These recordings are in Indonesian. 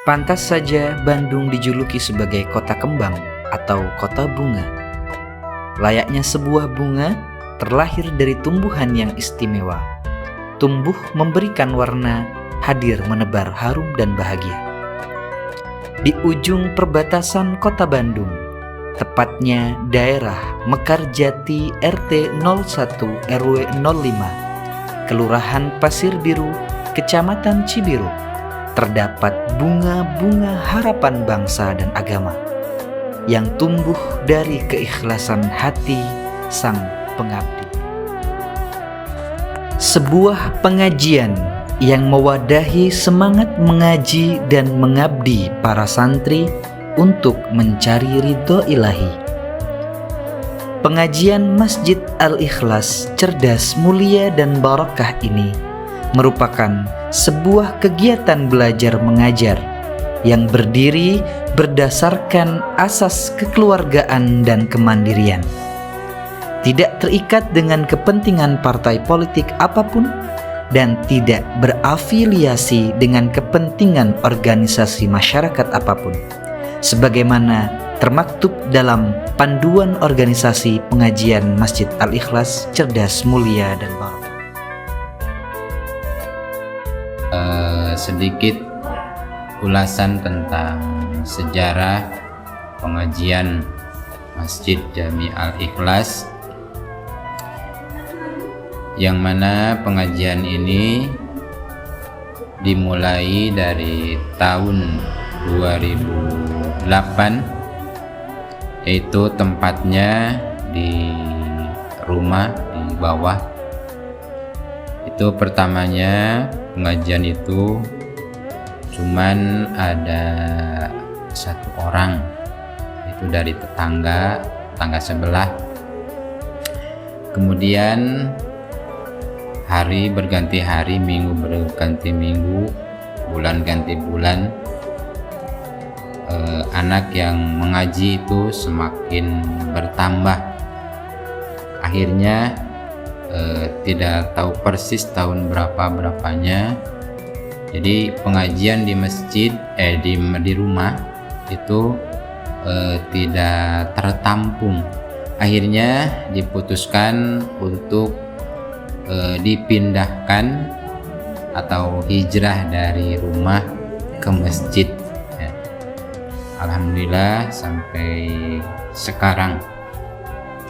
Pantas saja Bandung dijuluki sebagai kota kembang atau kota bunga. Layaknya sebuah bunga terlahir dari tumbuhan yang istimewa. Tumbuh memberikan warna, hadir menebar harum dan bahagia. Di ujung perbatasan kota Bandung, tepatnya daerah Mekarjati RT 01 RW 05, Kelurahan Pasir Biru, Kecamatan Cibiru, terdapat bunga-bunga harapan bangsa dan agama yang tumbuh dari keikhlasan hati sang pengabdi. Sebuah pengajian yang mewadahi semangat mengaji dan mengabdi para santri untuk mencari ridho ilahi. Pengajian Masjid Al-Ikhlas cerdas, mulia dan barakah ini merupakan sebuah kegiatan belajar mengajar yang berdiri berdasarkan asas kekeluargaan dan kemandirian. Tidak terikat dengan kepentingan partai politik apapun dan tidak berafiliasi dengan kepentingan organisasi masyarakat apapun, sebagaimana termaktub dalam panduan organisasi pengajian Masjid Al-Ikhlas cerdas, mulia dan barakah. Sedikit ulasan tentang sejarah pengajian Masjid Jami Al-Ikhlas, yang mana pengajian ini dimulai dari tahun 2008, yaitu tempatnya di rumah di bawah. Itu pertamanya pengajian itu cuman ada satu orang, itu dari tetangga sebelah. Kemudian hari berganti hari, minggu berganti minggu, bulan ganti bulan, anak yang mengaji itu semakin bertambah. Akhirnya tidak tahu persis tahun berapanya, jadi pengajian di masjid di rumah itu tidak tertampung. Akhirnya diputuskan untuk dipindahkan atau hijrah dari rumah ke masjid. Alhamdulillah sampai sekarang,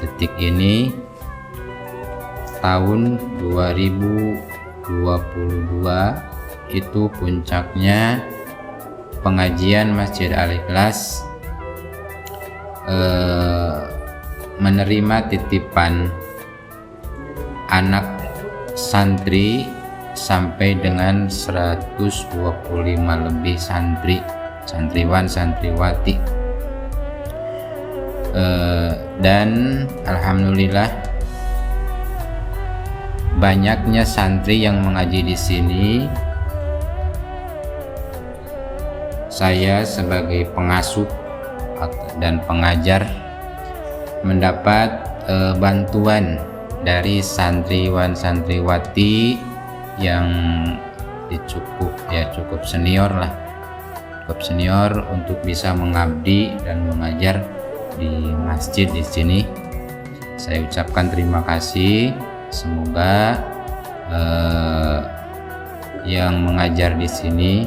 detik ini tahun 2022 itu puncaknya pengajian Masjid Al-Ikhlas menerima titipan anak santri sampai dengan 125 lebih santriwan santriwati, dan alhamdulillah banyaknya santri yang mengaji di sini. Saya sebagai pengasuh dan pengajar mendapat bantuan dari santriwan santriwati yang cukup senior untuk bisa mengabdi dan mengajar di masjid di sini. Saya ucapkan terima kasih. Semoga yang mengajar di sini,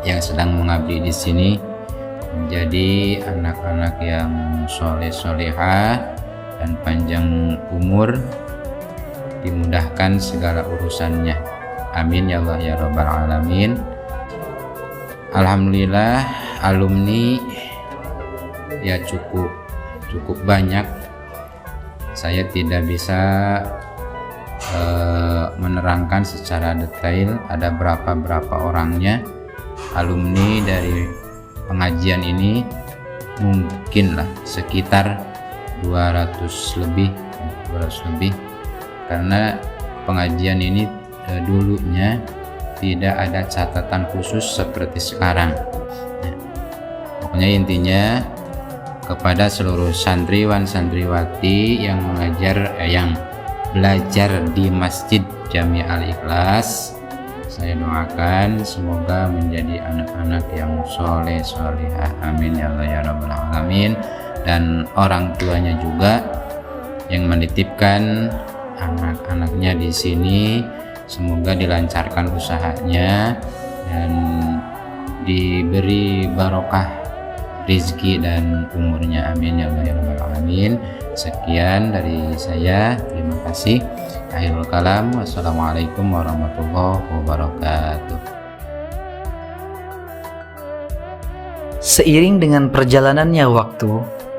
yang sedang mengabdi di sini, menjadi anak-anak yang soleh-solehah dan panjang umur, dimudahkan segala urusannya. Amin ya Allah ya Rabbal Alamin. Alhamdulillah alumni ya cukup banyak. Saya tidak bisa menerangkan secara detail ada berapa orangnya. Alumni dari pengajian ini mungkinlah sekitar 200 lebih, karena pengajian ini dulunya tidak ada catatan khusus seperti sekarang. Pokoknya intinya kepada seluruh santriwan santriwati yang mengajar yang belajar di Masjid Jami Al-Ikhlas, Saya doakan semoga menjadi anak-anak yang soleh solehah, amin ya Allah ya rabbal alamin. Dan orang tuanya juga yang menitipkan anak-anaknya di sini, semoga dilancarkan usahanya dan diberi barokah rezeki dan umurnya, amin ya Allah ya rabbal alamin. Sekian dari saya, terima kasih. Akhirul kalam, wassalamualaikum warahmatullahi wabarakatuh. Seiring dengan perjalanannya waktu,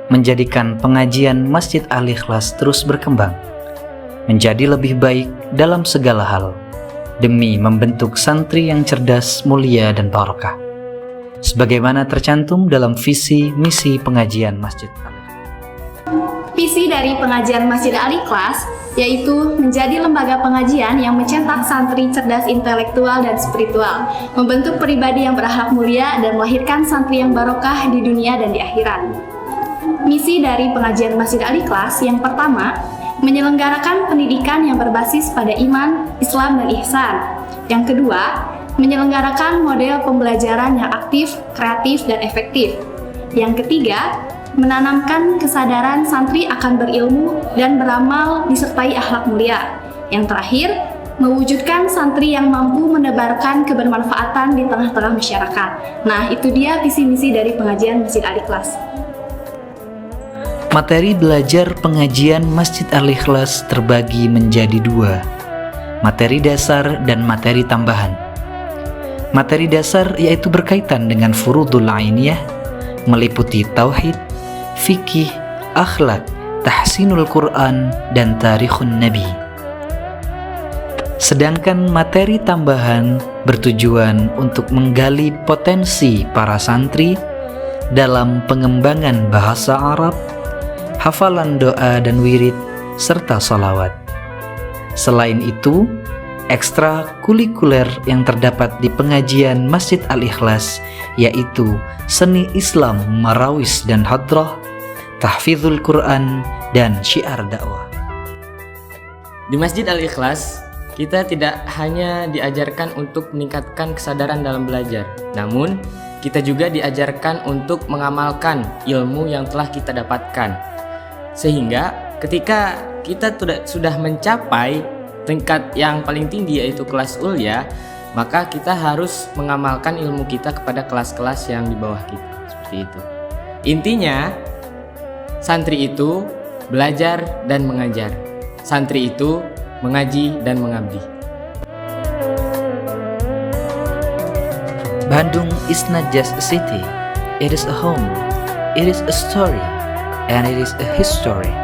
menjadikan pengajian Masjid Al-Ikhlas terus berkembang, menjadi lebih baik dalam segala hal, demi membentuk santri yang cerdas, mulia, dan barokah. Sebagaimana tercantum dalam visi misi pengajian Masjid Al-Ikhlas. Visi dari pengajian Masjid Al-Ikhlas yaitu menjadi lembaga pengajian yang mencetak santri cerdas intelektual dan spiritual, membentuk pribadi yang berakhlak mulia, dan melahirkan santri yang barokah di dunia dan di akhirat. Misi dari pengajian Masjid Al-Ikhlas yang pertama, menyelenggarakan pendidikan yang berbasis pada iman, Islam, dan ihsan. Yang kedua, menyelenggarakan model pembelajaran yang aktif, kreatif, dan efektif. Yang ketiga, menanamkan kesadaran santri akan berilmu dan beramal disertai akhlak mulia. Yang terakhir, mewujudkan santri yang mampu menebarkan kebermanfaatan di tengah-tengah masyarakat. Nah, itu dia visi misi dari pengajian Masjid Al-Ikhlas. Materi belajar pengajian Masjid Al-Ikhlas terbagi menjadi dua, materi dasar dan materi tambahan. Materi dasar yaitu berkaitan dengan furudul ainiyah, meliputi tauhid, fikih, akhlak, tahsinul Quran, dan tarikhun Nabi. Sedangkan materi tambahan bertujuan untuk menggali potensi para santri dalam pengembangan bahasa Arab, hafalan doa dan wirid, serta salawat. Selain itu, ekstrakurikuler yang terdapat di pengajian Masjid Al-Ikhlas yaitu seni Islam marawis dan hadrah, tahfizul Quran, dan syiar dakwah. Di Masjid Al-Ikhlas, kita tidak hanya diajarkan untuk meningkatkan kesadaran dalam belajar, namun kita juga diajarkan untuk mengamalkan ilmu yang telah kita dapatkan. Sehingga ketika kita sudah mencapai tingkat yang paling tinggi yaitu kelas ulya, maka kita harus mengamalkan ilmu kita kepada kelas-kelas yang di bawah kita. Seperti itu. Intinya, santri itu belajar dan mengajar. Santri itu mengaji dan mengabdi. Bandung is not just a city, it is a home, it is a story, and it is a history.